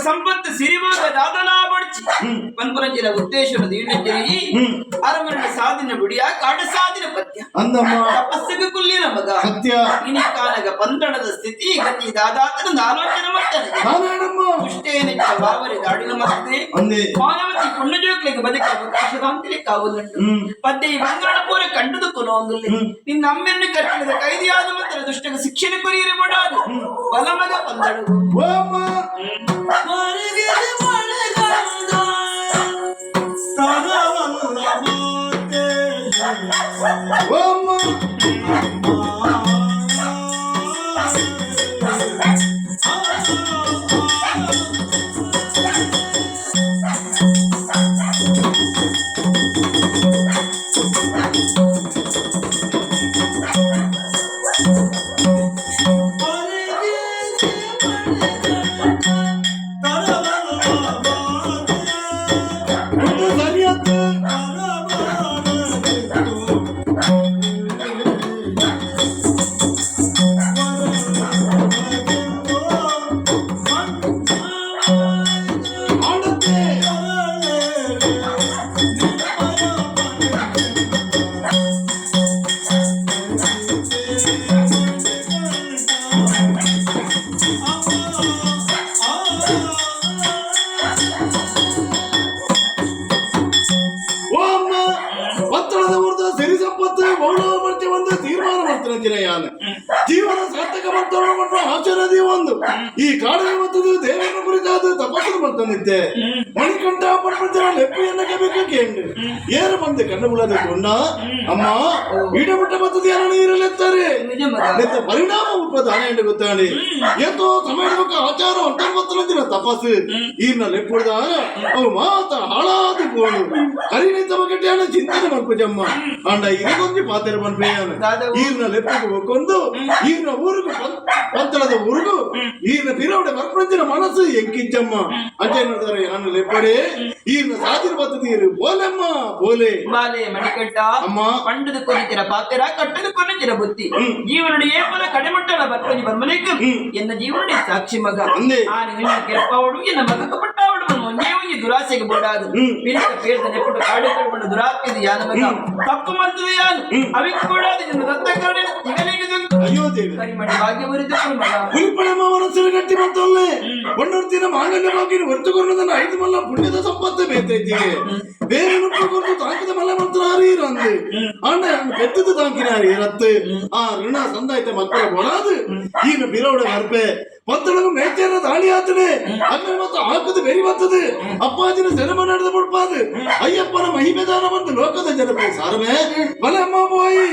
ಸಂಪತ್ತು ಸಿರಿವಾಗ ದಾದನಾ ಬಡ್ಚಿ ಪನ್ಪುರಂಜಿನ ಉದ್ದೇಶವನ್ನು ದೀರ್ಣಿ ಅರಮನೆ ಸಾಧಿನ ಬಿಡಿಯ ಕಾಡ ಸಾಧಿನ ಪದ್ಯ ಅಂದಮ್ಮ ತಪಸ್ಸಿಗೆ ಕುಲ್ಲಿನ ಮಗ ಸತ್ಯ ಇನಿ ಕಾಲಗ ಬಂಧನದ ಸ್ಥಿತಿ ಗತಿ ದಾದಾತನ ಆಲೋಚನೆ ಮಾಡ್ತಾನೆ ಪುಷ್ಟೇನ ಬಾವರಿ ದಾಡಿನ ಮತ್ತೆ ಮಾನವತಿ ಪುಣ್ಯಜೋಕ್ಲಿಗೆ ಬದುಕಿ ಅವಕಾಶದ ಅಂತಲೇ ಕಾವುದುಂಟು ಪದ್ಯ ಈ ಬಂಗಾಳ ಪೂರ ಕಂಡುದು ಕೊನೊಂದಲ್ಲಿ ನಿನ್ನ ಅಮ್ಮೆಯನ್ನು ಕಟ್ಟಿದ ಕೈದಿಯಾದ ಮಂತ್ರ ದುಷ್ಟಗ ಶಿಕ್ಷಣ ಕೊರಿಯರೆ ಮಾಡಾದು ಬಲಮಗ ಪಂದಳು ಜೀವನ ಸಾರ್ಥಕ ಮಾಡ್ತಾ ಆಚರಣೆ ಒಂದು ಈ ಕಾಡಿನ ಮತ್ತದು ದೇವರ ಕುರಿತಾದ ತಪಸ್ಸು ಮಾಡ್ತಾನಿದ್ದೆ ಮಣಿಕಂಠ ಪ್ರಪಂಚ ಲೆಪ್ಪಿಯನ್ನ ಕೇಂದ್ರ ಏರ ಬಂದೆ ಕಣ್ಣುಗಳದ ಕೊಂಡ ಅಮ್ಮ ಈಡಮುಟ್ಟ ಮತ್ತದು ಯಾರ ನೀರಲ್ಲೆತ್ತಾರೆ ಪರಿಣಾಮ ಉತ್ಪದಾನ ಎಂದು ಗೊತ್ತಾನೆ ಏತೋ ಸಮಯಕ್ಕೆ ಆಚಾರ ಅಂತರ್ವತ್ತನಂದಿನ ತಪಸ್ಸು ಈರ್ನ ಲೆಪ್ಪುಡ್ದ ಅವು ಮಾತ ಹಾಳಾದ ಗೋಣು ಹರಿಣಿ ತಮಗಟ್ಟಿಯಾನ ಚಿಂತನೆ ಮಾಡ್ಕೋಜಮ್ಮ ಅಂಡ ಇದೊಂದು ಪಾತ್ರ ಬಂದ್ಬೇಯಾನ ಈರ್ನ ಲೆಪ್ಪಗೆ ಹೋಗ್ಕೊಂಡು ಈರ್ನ ಊರಿಗೂ ಪಂತಳದ ಊರಿಗೂ ಈರ್ನ ಪಿರವಡೆ ಮರ್ಪಂಚಿನ ಮನಸ್ಸು ಎಂಕಿಂಚಮ್ಮ ಅಂಚೆ ನೋಡಿದರೆ ನಾನು ಲೆಪ್ಪಡೆ ಈರ್ನ ಸಾಧಿರ ಬತ್ತದೀರು ಬೋಲೆಮ್ಮ ಬೋಲೆ ಬಾಲೆ ಮಣಿಕಂಠ ಅಮ್ಮ ಪಂಡದ ಕೊನಿತಿರ ಪಾತ್ರ ಕಟ್ಟದ ಕೊನಿತಿರ ಬುತ್ತಿ ಜೀವನಡಿ ಏಪಲ ಕಡೆಮಟ್ಟಲ ಬತ್ತನಿ ಬರ್ಮಲೇಕ ಎನ್ನ ಜೀವನಡಿ ಸಾಕ್ಷಿ ಮಗ ಆನೆ ನಿನ್ನ ಕೆಪ್ಪವಡು ಎನ್ನ ಮಗಕ ಪಟ್ಟವಡು ಒಂದೇ ಒಂದು ದುರಾಸೆಗೆ ಬೋಡಾದು ಪಿರಿತ ಪೇರ್ದ ನೆಪುಟ ಕಾಡು ಕಳ್ಕೊಂಡು ದುರಾತ್ಮಿದ ಯಾನ ಮಗ ತಪ್ಪು ಮಾಡ್ತದೆ ಯಾನು ಅವಿಕ್ ಬೋಡಾದ ನಿನ್ನ ದತ್ತ ಕರುಣೆ ತಿಗಲಿಗೆ ಅಯ್ಯೋ ದೇವಿ ಕರಿಮಣಿ ಭಾಗ್ಯ ಬರಿದ ಮಗ ಹುಲಿಪಳಮ್ಮ ಮನಸ್ಸಿನ ಗಟ್ಟಿ ಬಂತಲ್ಲೇ ಕೊಂಡರ್ತಿನ ಮಾಂಗಲ್ಯವಾಗಿ ಹೊರತುಕೊಂಡದನ್ನ 5 ಮಲ್ಲ ಪುಣ್ಯದ ಸಂಪತ್ತು ಬೇತೈತಿಗೆ ಬೇರೆ ನುಪ್ಪುಕೊಂಡು ತಾಕಿದ ಮಲ್ಲ ಮಂತ್ರ ಹರೀರ ಅಂದೆ ಅಣ್ಣ ಬೆತ್ತದ ತಾಕಿನ ಹರೀರತ್ತು ಆ ಋಣ ಸಂದಾಯ್ತ ಮಕ್ಕಳ ಕೊಡಾದು ಈಗ ಬಿರವಡ ಹರ್ಪೆ ಪತ್ತಳಗ ಮೇಚೇರ ದಾಳಿ ಆತನೆ ಅನ್ನ ಮತ್ತು ಹಾಕದ ಬೆರಿ ಬರ್ತದೆ ಅಪ್ಪಾಜಿನ ಜನ್ಮ ನಡೆದ ಬಿಡ್ಬಾದು ಅಯ್ಯಪ್ಪನ ಮಹಿಮೆದಾನ ಬಂದು ಲೋಕದ ಜನಪದ ಸಾರವೇ ಬಲಮ್ಮ ಬೋಯಿ